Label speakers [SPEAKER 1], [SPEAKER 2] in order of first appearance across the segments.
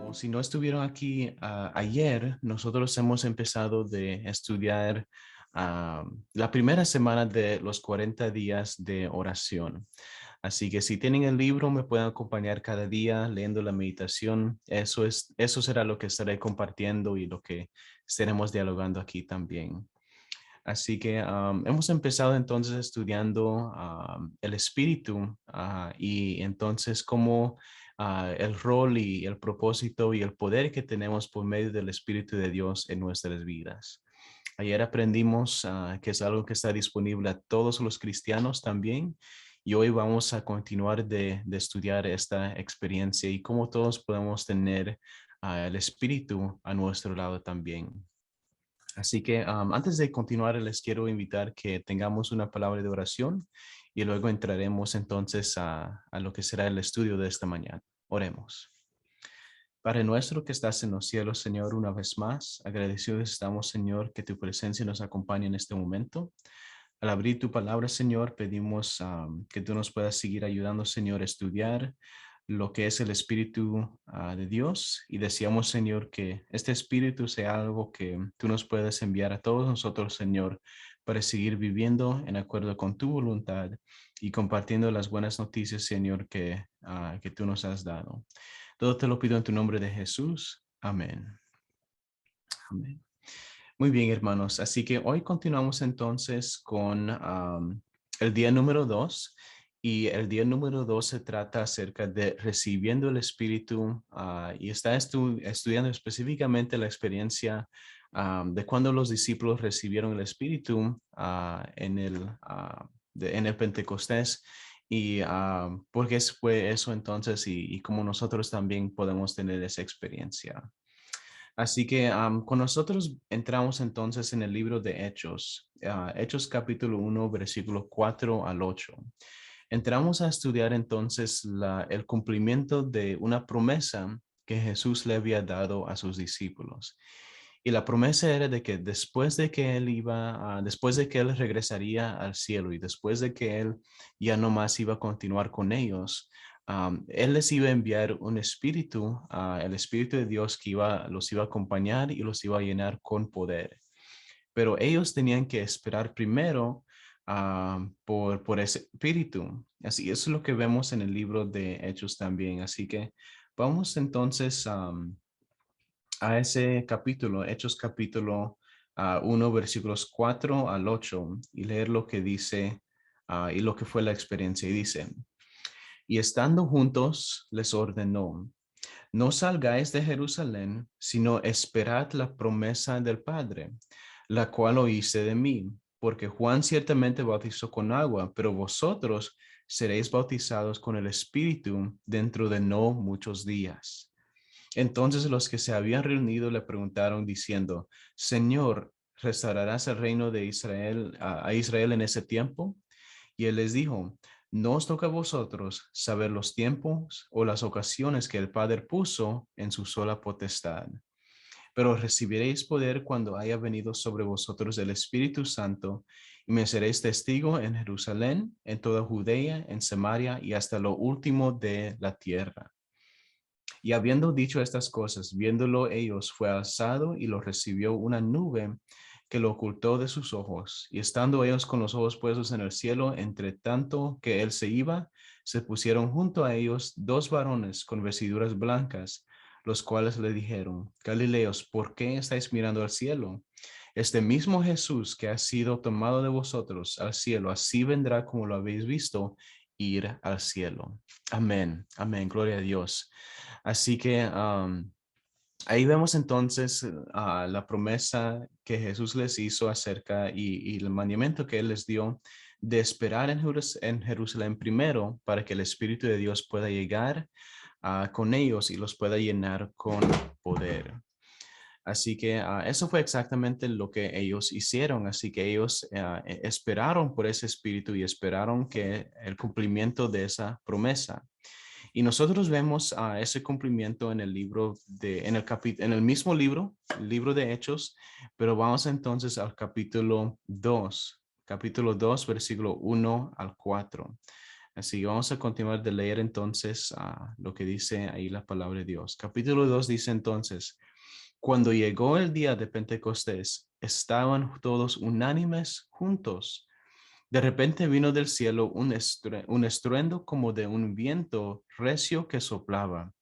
[SPEAKER 1] O si no estuvieron aquí ayer, nosotros hemos empezado de estudiar la primera semana de los 40 días de oración. Así que si tienen el libro, me pueden acompañar cada día leyendo la meditación. Eso será lo que estaré compartiendo y lo que estaremos dialogando aquí también. Así que hemos empezado entonces estudiando el espíritu y entonces cómo el rol y el propósito y el poder que tenemos por medio del Espíritu de Dios en nuestras vidas. Ayer aprendimos que es algo que está disponible a todos los cristianos también y hoy vamos a continuar de estudiar esta experiencia y cómo todos podemos tener el Espíritu a nuestro lado también. Así que antes de continuar, les quiero invitar que tengamos una palabra de oración y luego entraremos entonces a lo que será el estudio de esta mañana. Oremos. Padre nuestro que estás en los cielos, Señor, una vez más, agradecidos estamos, Señor, que tu presencia nos acompañe en este momento. Al abrir tu palabra, Señor, pedimos que tú nos puedas seguir ayudando, Señor, a estudiar lo que es el Espíritu de Dios y deseamos, Señor, que este Espíritu sea algo que tú nos puedas enviar a todos nosotros, Señor, para seguir viviendo en acuerdo con tu voluntad y compartiendo las buenas noticias, Señor, que tú nos has dado. Todo te lo pido en tu nombre de Jesús. Amén. Amén. Muy bien, hermanos. Así que hoy continuamos entonces con el día número 2. Y el día número 2 se trata acerca de recibiendo el Espíritu y está estudiando específicamente la experiencia de cuando los discípulos recibieron el Espíritu en el Pentecostés y por qué fue eso entonces y cómo nosotros también podemos tener esa experiencia. Así que con nosotros entramos entonces en el libro de Hechos, Hechos capítulo 1, versículo 4 al 8. Entramos a estudiar entonces el cumplimiento de una promesa que Jesús le había dado a sus discípulos. Y la promesa era de que después de que después de que él regresaría al cielo y después de que él ya no más iba a continuar con ellos, él les iba a enviar un espíritu, el espíritu de Dios que los iba a acompañar y los iba a llenar con poder. Pero ellos tenían que esperar primero por ese espíritu. Así es lo que vemos en el libro de Hechos también. Así que vamos entonces a ese capítulo, Hechos capítulo 1, versículos 4 al 8 y leer lo que dice y lo que fue la experiencia. Y dice, y estando juntos les ordenó, no salgáis de Jerusalén, sino esperad la promesa del Padre, la cual oíste de mí, porque Juan ciertamente bautizó con agua, pero vosotros seréis bautizados con el Espíritu dentro de no muchos días. Entonces los que se habían reunido le preguntaron diciendo, Señor, ¿restaurarás el reino de Israel a Israel en ese tiempo? Y él les dijo, no os toca a vosotros saber los tiempos o las ocasiones que el Padre puso en su sola potestad, pero recibiréis poder cuando haya venido sobre vosotros el Espíritu Santo, y me seréis testigo en Jerusalén, en toda Judea, en Samaria y hasta lo último de la tierra. Y habiendo dicho estas cosas, viéndolo ellos, fue alzado y lo recibió una nube que lo ocultó de sus ojos. Y estando ellos con los ojos puestos en el cielo, entre tanto que él se iba, se pusieron junto a ellos dos varones con vestiduras blancas, los cuales le dijeron, Galileos, ¿por qué estáis mirando al cielo? Este mismo Jesús que ha sido tomado de vosotros al cielo, así vendrá como lo habéis visto ir al cielo. Amén, amén, gloria a Dios. Así que ahí vemos entonces la promesa que Jesús les hizo acerca y el mandamiento que Él les dio de esperar en Jerusalén primero para que el Espíritu de Dios pueda llegar con ellos y los pueda llenar con poder. Así que eso fue exactamente lo que ellos hicieron. Así que ellos esperaron por ese espíritu y esperaron que el cumplimiento de esa promesa. Y nosotros vemos ese cumplimiento en el libro en el mismo libro, el libro de Hechos, pero vamos entonces al capítulo 2. capítulo 2, versículo 1 al 4. Así que vamos a continuar de leer entonces lo que dice ahí la palabra de Dios. Capítulo 2 dice entonces, cuando llegó el día de Pentecostés, estaban todos unánimes juntos. De repente vino del cielo un estruendo como de un viento recio que soplaba,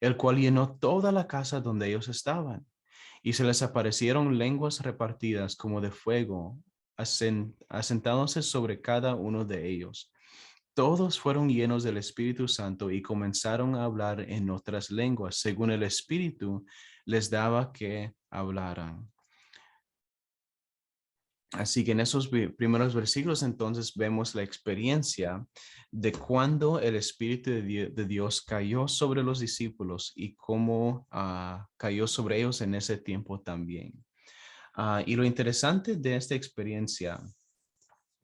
[SPEAKER 1] el cual llenó toda la casa donde ellos estaban. Y se les aparecieron lenguas repartidas como de fuego, asentándose sobre cada uno de ellos. Todos fueron llenos del Espíritu Santo y comenzaron a hablar en otras lenguas, según el Espíritu les daba que hablaran. Así que en esos primeros versículos entonces vemos la experiencia de cuando el Espíritu de Dios cayó sobre los discípulos y cómo cayó sobre ellos en ese tiempo también. Y lo interesante de esta experiencia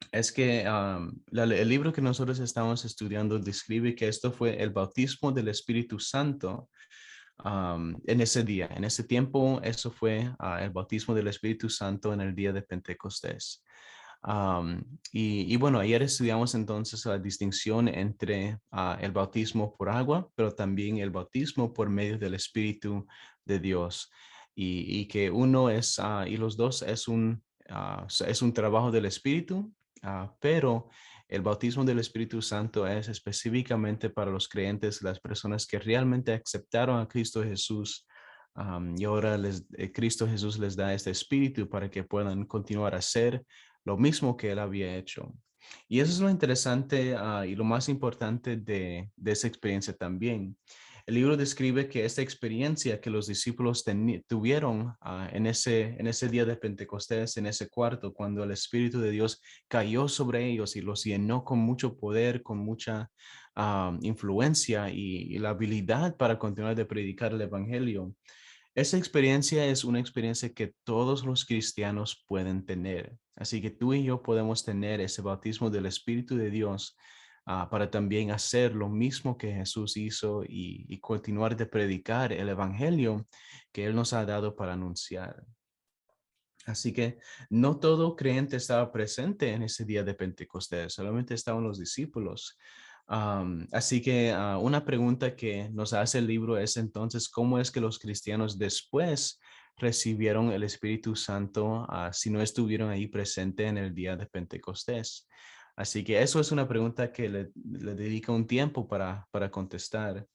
[SPEAKER 1] es que el libro que nosotros estamos estudiando describe que esto fue el bautismo del Espíritu Santo en ese día. En ese tiempo, eso fue el bautismo del Espíritu Santo en el día de Pentecostés. Y bueno, ayer estudiamos entonces la distinción entre el bautismo por agua, pero también el bautismo por medio del Espíritu de Dios. Y que uno es, y los dos es un trabajo del Espíritu, pero el bautismo del Espíritu Santo es específicamente para los creyentes, las personas que realmente aceptaron a Cristo Jesús. Y ahora Cristo Jesús les da este espíritu para que puedan continuar a hacer lo mismo que él había hecho. Y eso es lo interesante y lo más importante de esa experiencia también. El libro describe que esta experiencia que los discípulos tuvieron en ese día de Pentecostés, en ese cuarto, cuando el Espíritu de Dios cayó sobre ellos y los llenó con mucho poder, con mucha influencia y la habilidad para continuar de predicar el Evangelio. Esa experiencia es una experiencia que todos los cristianos pueden tener. Así que tú y yo podemos tener ese bautismo del Espíritu de Dios para también hacer lo mismo que Jesús hizo y continuar de predicar el Evangelio que Él nos ha dado para anunciar. Así que no todo creyente estaba presente en ese día de Pentecostés, solamente estaban los discípulos. Así que una pregunta que nos hace el libro es entonces, ¿cómo es que los cristianos después recibieron el Espíritu Santo si no estuvieron ahí presente en el día de Pentecostés? Así que eso es una pregunta que le dedica un tiempo para contestar.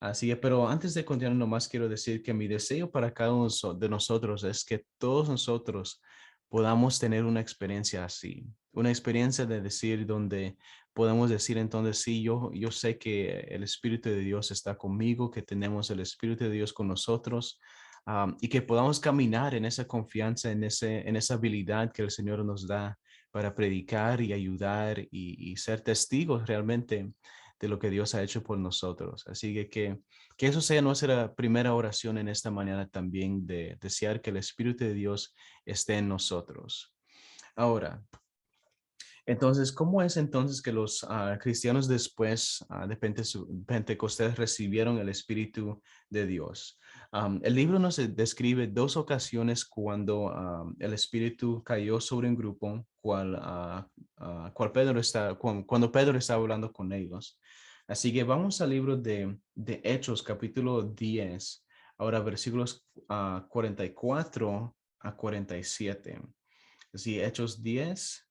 [SPEAKER 1] Así que, pero antes de continuar, nomás quiero decir que mi deseo para cada uno de nosotros es que todos nosotros podamos tener una experiencia así, una experiencia de decir donde podemos decir entonces, sí, yo sé que el Espíritu de Dios está conmigo, que tenemos el Espíritu de Dios con nosotros, y que podamos caminar en esa confianza, en esa habilidad que el Señor nos da para predicar y ayudar y ser testigos realmente de lo que Dios ha hecho por nosotros. Así que eso sea nuestra primera oración en esta mañana también, de desear que el Espíritu de Dios esté en nosotros. Ahora, entonces, ¿cómo es entonces que los cristianos después de Pentecostés recibieron el Espíritu de Dios? El libro nos describe dos ocasiones cuando el Espíritu cayó sobre un grupo, cuando Pedro estaba hablando con ellos. Así que vamos al libro de Hechos, capítulo 10, ahora versículos 44 a 47. Así, Hechos 10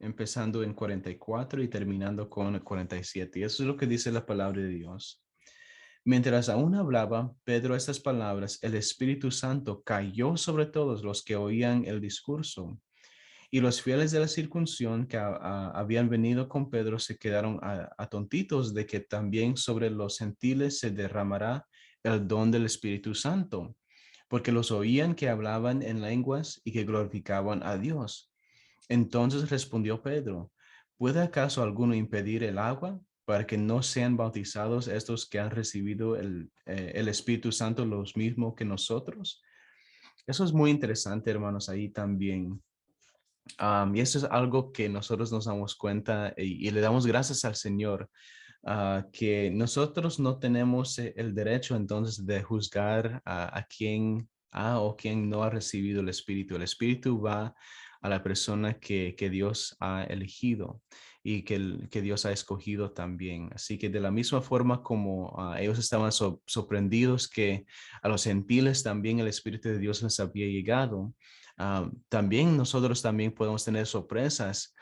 [SPEAKER 1] empezando en 44 y terminando con 47. Y eso es lo que dice la palabra de Dios. Mientras aún hablaba Pedro estas palabras, el Espíritu Santo cayó sobre todos los que oían el discurso. Y los fieles de la circuncisión que habían venido con Pedro se quedaron atontitos de que también sobre los gentiles se derramará el don del Espíritu Santo, porque los oían que hablaban en lenguas y que glorificaban a Dios. Entonces respondió Pedro, ¿puede acaso alguno impedir el agua para que no sean bautizados estos que han recibido el Espíritu Santo los mismos que nosotros? Eso es muy interesante, hermanos, ahí también. Y eso es algo que nosotros nos damos cuenta y le damos gracias al Señor, que nosotros no tenemos el derecho entonces de juzgar a quién ha o quién no ha recibido el Espíritu. El Espíritu va a la persona que Dios ha elegido y que Dios ha escogido también. Así que de la misma forma como ellos estaban sorprendidos que a los gentiles también el Espíritu de Dios les había llegado, también nosotros también podemos tener sorpresas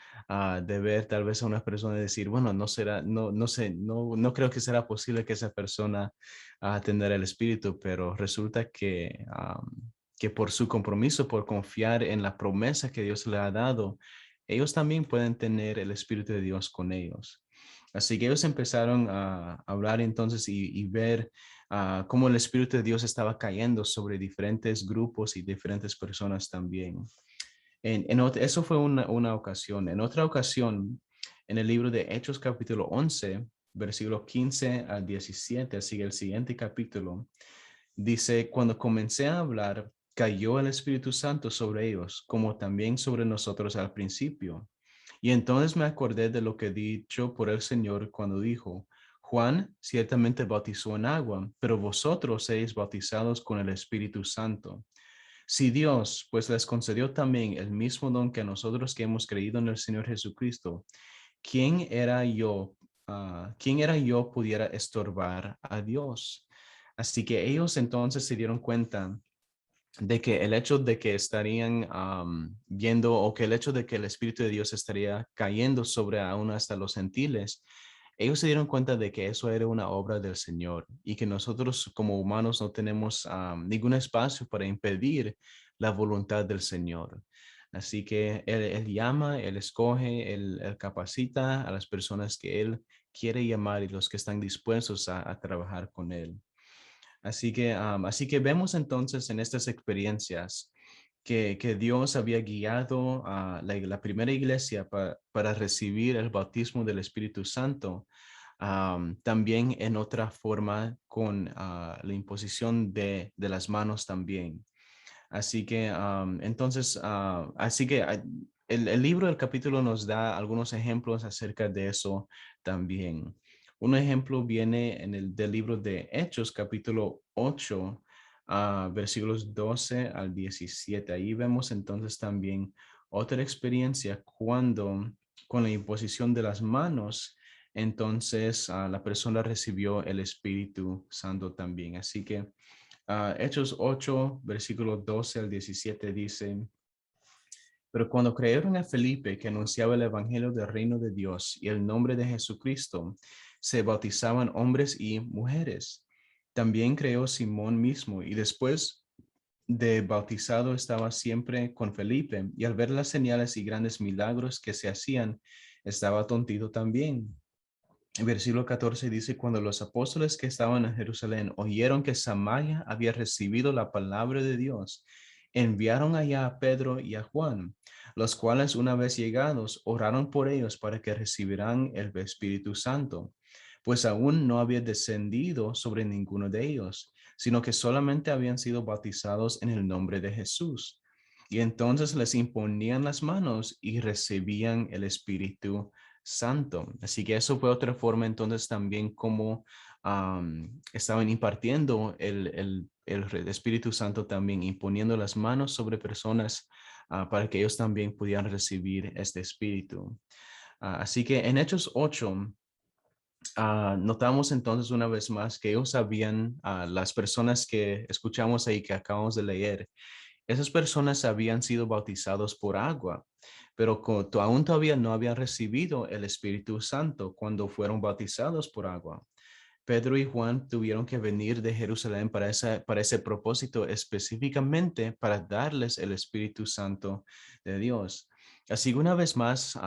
[SPEAKER 1] de ver tal vez a una persona y decir, bueno, no será, no sé, no creo que será posible que esa persona tendrá el Espíritu, pero resulta que por su compromiso, por confiar en la promesa que Dios le ha dado, ellos también pueden tener el Espíritu de Dios con ellos. Así que ellos empezaron a hablar entonces y ver cómo el Espíritu de Dios estaba cayendo sobre diferentes grupos y diferentes personas también. Eso fue una ocasión. En otra ocasión, en el libro de Hechos capítulo 11, versículo 15 al 17, así el siguiente capítulo, dice, cuando comencé a hablar, cayó el Espíritu Santo sobre ellos, como también sobre nosotros al principio. Y entonces me acordé de lo que dicho por el Señor cuando dijo, Juan ciertamente bautizó en agua, pero vosotros seréis bautizados con el Espíritu Santo. Si Dios pues les concedió también el mismo don que a nosotros que hemos creído en el Señor Jesucristo, ¿quién era yo? ¿Quién era yo pudiera estorbar a Dios? Así que ellos entonces se dieron cuenta de que el hecho de que estarían viendo o que el hecho de que el Espíritu de Dios estaría cayendo sobre aún hasta los gentiles, ellos se dieron cuenta de que eso era una obra del Señor y que nosotros como humanos no tenemos ningún espacio para impedir la voluntad del Señor. Así que él llama, Él escoge, él capacita a las personas que Él quiere llamar y los que están dispuestos a trabajar con Él. Así que vemos entonces en estas experiencias que Dios había guiado a la primera iglesia para recibir el bautismo del Espíritu Santo, también en otra forma con la imposición de las manos también. Así que el libro del capítulo nos da algunos ejemplos acerca de eso también. Un ejemplo viene del libro de Hechos, capítulo 8, versículos 12 al 17. Ahí vemos entonces también otra experiencia cuando con la imposición de las manos, entonces la persona recibió el Espíritu Santo también. Así que Hechos 8, versículos 12 al 17 dice, pero cuando creyeron a Felipe que anunciaba el evangelio del reino de Dios y el nombre de Jesucristo, se bautizaban hombres y mujeres. También creó Simón mismo y después de bautizado estaba siempre con Felipe y al ver las señales y grandes milagros que se hacían, estaba tontito también. El versículo 14 dice, cuando los apóstoles que estaban en Jerusalén oyeron que Samaria había recibido la palabra de Dios, enviaron allá a Pedro y a Juan, los cuales una vez llegados oraron por ellos para que recibieran el Espíritu Santo, pues aún no había descendido sobre ninguno de ellos, sino que solamente habían sido bautizados en el nombre de Jesús. Y entonces les imponían las manos y recibían el Espíritu Santo. Así que eso fue otra forma entonces también como estaban impartiendo el Espíritu Santo también, imponiendo las manos sobre personas para que ellos también pudieran recibir este Espíritu. Así que en Hechos 8 notamos entonces una vez más que ellos sabían, las personas que escuchamos ahí, que acabamos de leer, esas personas habían sido bautizados por agua, pero aún todavía no habían recibido el Espíritu Santo cuando fueron bautizados por agua. Pedro y Juan tuvieron que venir de Jerusalén para ese propósito, específicamente para darles el Espíritu Santo de Dios. Así que una vez más,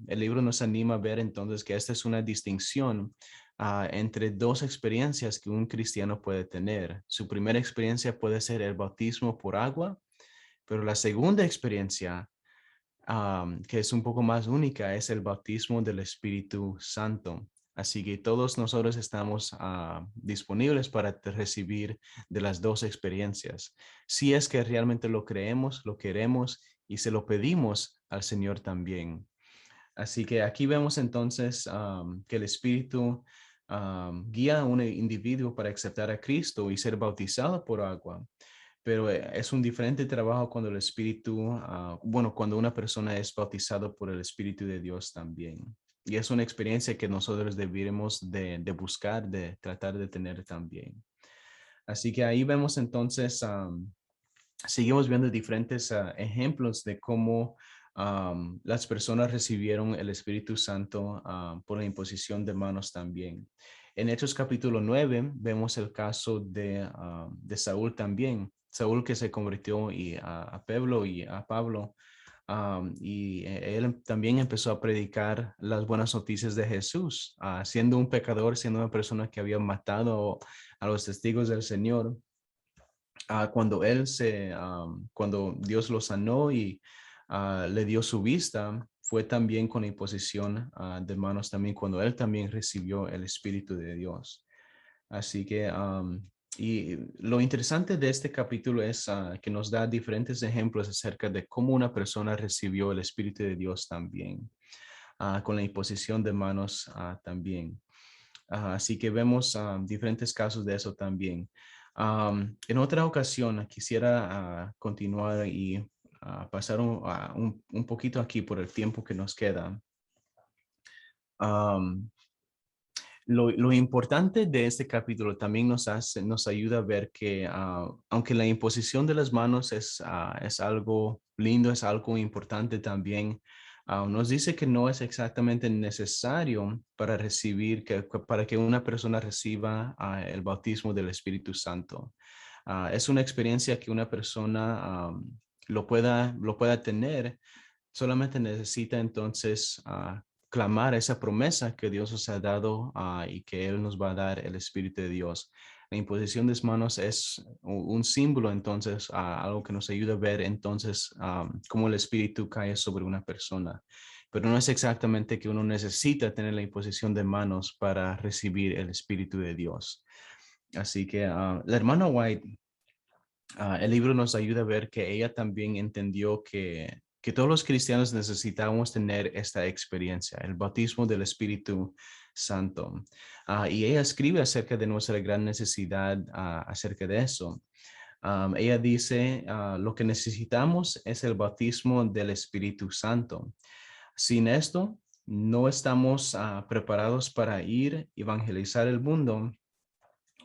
[SPEAKER 1] el libro nos anima a ver entonces que esta es una distinción entre dos experiencias que un cristiano puede tener. Su primera experiencia puede ser el bautismo por agua, pero la segunda experiencia, que es un poco más única, es el bautismo del Espíritu Santo. Así que todos nosotros estamos disponibles para recibir de las dos experiencias. Si es que realmente lo creemos, lo queremos y se lo pedimos al Señor también. Así que aquí vemos entonces que el Espíritu guía a un individuo para aceptar a Cristo y ser bautizado por agua. pero es un diferente trabajo cuando el Espíritu, bueno, cuando una persona es bautizado por el Espíritu de Dios también. Y es una experiencia que nosotros deberíamos de buscar, de tratar de tener también. Así que ahí vemos entonces, seguimos viendo diferentes ejemplos de cómo las personas recibieron el Espíritu Santo por la imposición de manos también. En Hechos capítulo 9 vemos el caso de Saúl también. Saúl que se convirtió a Pablo y a Pablo. Él también empezó a predicar las buenas noticias de Jesús, siendo un pecador, siendo una persona que había matado a los testigos del Señor. Cuando Dios lo sanó y le dio su vista, fue también con la imposición de manos también cuando él también recibió el Espíritu de Dios. Así que, y lo interesante de este capítulo es que nos da diferentes ejemplos acerca de cómo una persona recibió el Espíritu de Dios también, con la imposición de manos también. Así que vemos diferentes casos de eso también. En otra ocasión quisiera continuar y pasar un poquito aquí por el tiempo que nos queda. Am, lo importante de este capítulo también nos ayuda a ver que aunque la imposición de las manos es algo lindo, es algo importante también, nos dice que no es exactamente necesario para para que una persona reciba el bautismo del Espíritu Santo. Es una experiencia que una persona lo pueda tener. Solamente necesita entonces clamar esa promesa que Dios nos ha dado y que Él nos va a dar el Espíritu de Dios. La imposición de las manos es un símbolo, entonces, algo que nos ayuda a ver entonces cómo el Espíritu cae sobre una persona. Pero no es exactamente que uno necesita tener la imposición de manos para recibir el Espíritu de Dios. Así que la hermana White, el libro nos ayuda a ver que ella también entendió que todos los cristianos necesitamos tener esta experiencia, el bautismo del Espíritu Santo. Y ella escribe acerca de nuestra gran necesidad acerca de eso. Ella dice, lo que necesitamos es el bautismo del Espíritu Santo. Sin esto, no estamos preparados para ir evangelizar el mundo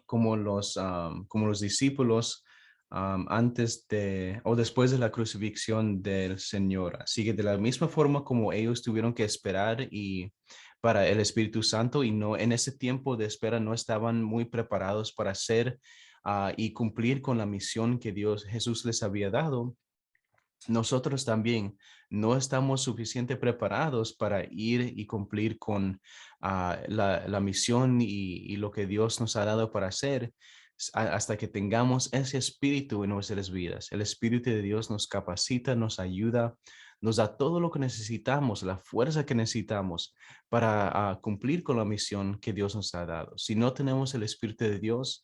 [SPEAKER 1] como los discípulos antes de o después de la crucifixión del Señor. Así que de la misma forma como ellos tuvieron que esperar y para el Espíritu Santo y no en ese tiempo de espera no estaban muy preparados para hacer y cumplir con la misión que Jesús les había dado. Nosotros también no estamos suficientemente preparados para ir y cumplir con la misión y lo que Dios nos ha dado para hacer hasta que tengamos ese espíritu en nuestras vidas. El Espíritu de Dios nos capacita, nos ayuda, nos da todo lo que necesitamos, la fuerza que necesitamos para cumplir con la misión que Dios nos ha dado. Si no tenemos el Espíritu de Dios,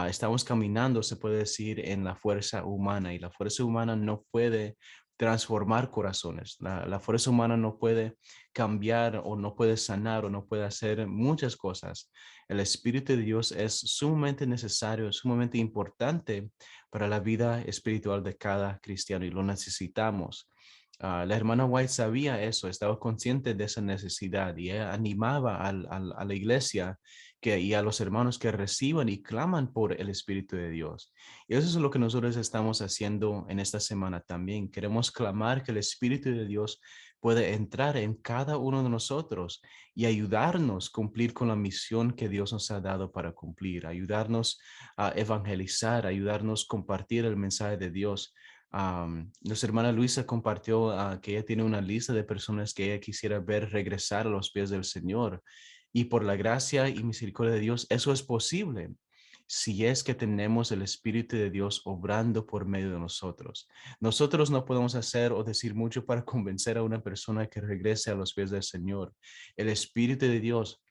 [SPEAKER 1] estamos caminando, se puede decir, en la fuerza humana y la fuerza humana no puede transformar corazones. La fuerza humana no puede cambiar o no puede sanar o no puede hacer muchas cosas. El Espíritu de Dios es sumamente necesario, sumamente importante para la vida espiritual de cada cristiano y lo necesitamos. La hermana White sabía eso, estaba consciente de esa necesidad y ella animaba a la iglesia y a los hermanos que reciban y claman por el Espíritu de Dios. Y eso es lo que nosotros estamos haciendo en esta semana también. Queremos clamar que el Espíritu de Dios puede entrar en cada uno de nosotros y ayudarnos a cumplir con la misión que Dios nos ha dado para cumplir, ayudarnos a evangelizar, ayudarnos a compartir el mensaje de Dios. Nuestra hermana Luisa compartió que ella tiene una lista de personas que ella quisiera ver regresar a los pies del Señor. Y por la gracia y misericordia de Dios, eso es posible si es que tenemos el Espíritu de Dios obrando por medio de nosotros. Nosotros no podemos hacer o decir mucho para convencer a una persona que regrese a los pies del Señor. El Espíritu de Dios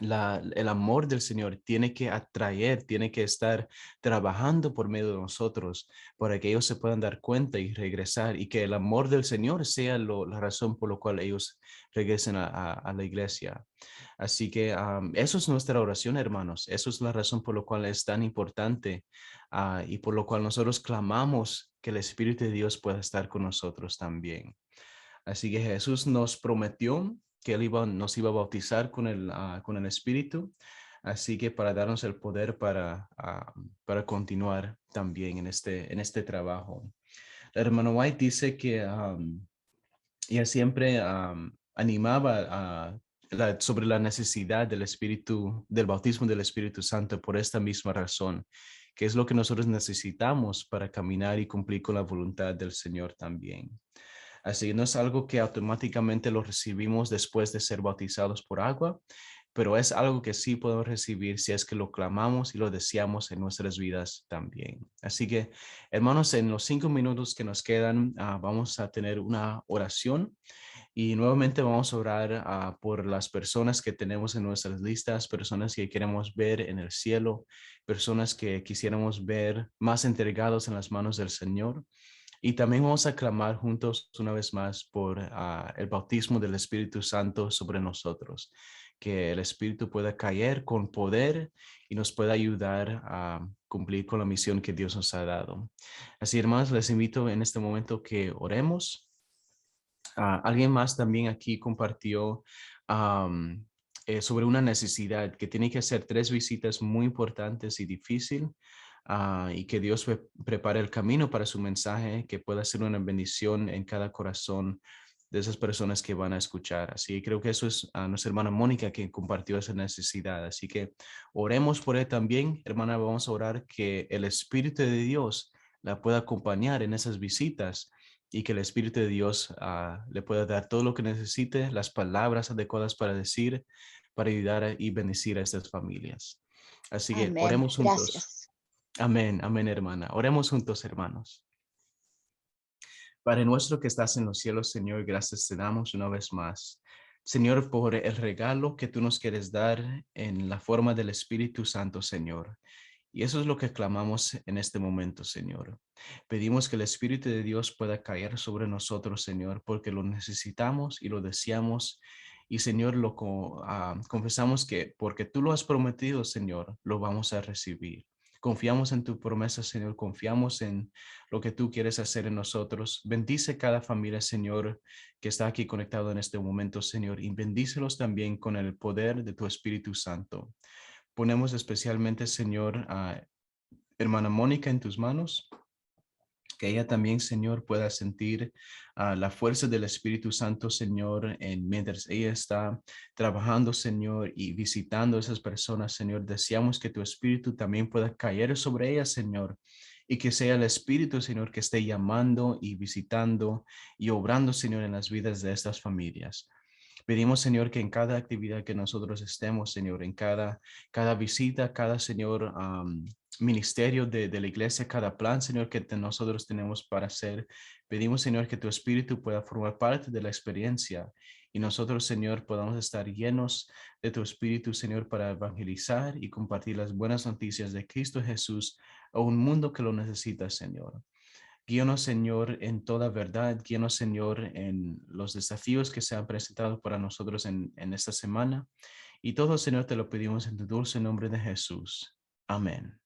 [SPEAKER 1] el amor del Señor tiene que atraer, tiene que estar trabajando por medio de nosotros para que ellos se puedan dar cuenta y regresar y que el amor del Señor sea la razón por la cual ellos regresen a la iglesia. Así que eso es nuestra oración, hermanos. Eso es la razón por la cual es tan importante y por lo cual nosotros clamamos que el Espíritu de Dios pueda estar con nosotros también. Así que Jesús nos prometió que nos iba a bautizar con el Espíritu. Así que para darnos el poder para continuar también en este trabajo. El hermano White dice que ella siempre animaba sobre la necesidad del Espíritu, del bautismo del Espíritu Santo por esta misma razón, que es lo que nosotros necesitamos para caminar y cumplir con la voluntad del Señor también. Así no es algo que automáticamente lo recibimos después de ser bautizados por agua, pero es algo que sí podemos recibir si es que lo clamamos y lo deseamos en nuestras vidas también. Así que, hermanos, en los 5 minutos que nos quedan, vamos a tener una oración y nuevamente vamos a orar por las personas que tenemos en nuestras listas, personas que queremos ver en el cielo, personas que quisiéramos ver más entregados en las manos del Señor. Y también vamos a clamar juntos una vez más por el bautismo del Espíritu Santo sobre nosotros, que el Espíritu pueda caer con poder y nos pueda ayudar a cumplir con la misión que Dios nos ha dado. Así, hermanos, les invito en este momento que oremos. Alguien más también aquí compartió sobre una necesidad que tiene que hacer 3 visitas muy importantes y difícil y que Dios prepare el camino para su mensaje, que pueda ser una bendición en cada corazón de esas personas que van a escuchar. Así que creo que eso es a nuestra hermana Mónica que compartió esa necesidad. Así que oremos por él también, hermana, vamos a orar que el Espíritu de Dios la pueda acompañar en esas visitas y que el Espíritu de Dios le pueda dar todo lo que necesite, las palabras adecuadas para decir, para ayudar y bendecir a estas familias. Así que
[SPEAKER 2] Amén.
[SPEAKER 1] oremos juntos.
[SPEAKER 2] Gracias.
[SPEAKER 1] Amén, amén, hermana. Oremos juntos, hermanos. Padre nuestro que estás en los cielos, Señor, gracias te damos una vez más. Señor, por el regalo que tú nos quieres dar en la forma del Espíritu Santo, Señor. Y eso es lo que clamamos en este momento, Señor. Pedimos que el Espíritu de Dios pueda caer sobre nosotros, Señor, porque lo necesitamos y lo deseamos. Y, Señor, confesamos que porque tú lo has prometido, Señor, lo vamos a recibir. Confiamos en tu promesa, Señor. Confiamos en lo que tú quieres hacer en nosotros. Bendice cada familia, Señor, que está aquí conectado en este momento, Señor, y bendícelos también con el poder de tu Espíritu Santo. Ponemos especialmente, Señor, a hermana Mónica en tus manos, que ella también, Señor, pueda sentir la fuerza del Espíritu Santo, Señor, mientras ella está trabajando, Señor, y visitando a esas personas, Señor. Deseamos que tu Espíritu también pueda caer sobre ella, Señor, y que sea el Espíritu, Señor, que esté llamando y visitando y obrando, Señor, en las vidas de estas familias. Pedimos, Señor, que en cada actividad que nosotros estemos, Señor, en cada visita, cada, Señor, ministerio de la iglesia, cada plan, Señor, que nosotros tenemos para hacer, pedimos, Señor, que tu Espíritu pueda formar parte de la experiencia y nosotros, Señor, podamos estar llenos de tu Espíritu, Señor, para evangelizar y compartir las buenas noticias de Cristo Jesús a un mundo que lo necesita, Señor. Guíanos, Señor, en toda verdad. Guíanos, Señor, en los desafíos que se han presentado para nosotros en esta semana. Y todo, Señor, te lo pedimos en tu dulce nombre de Jesús. Amén.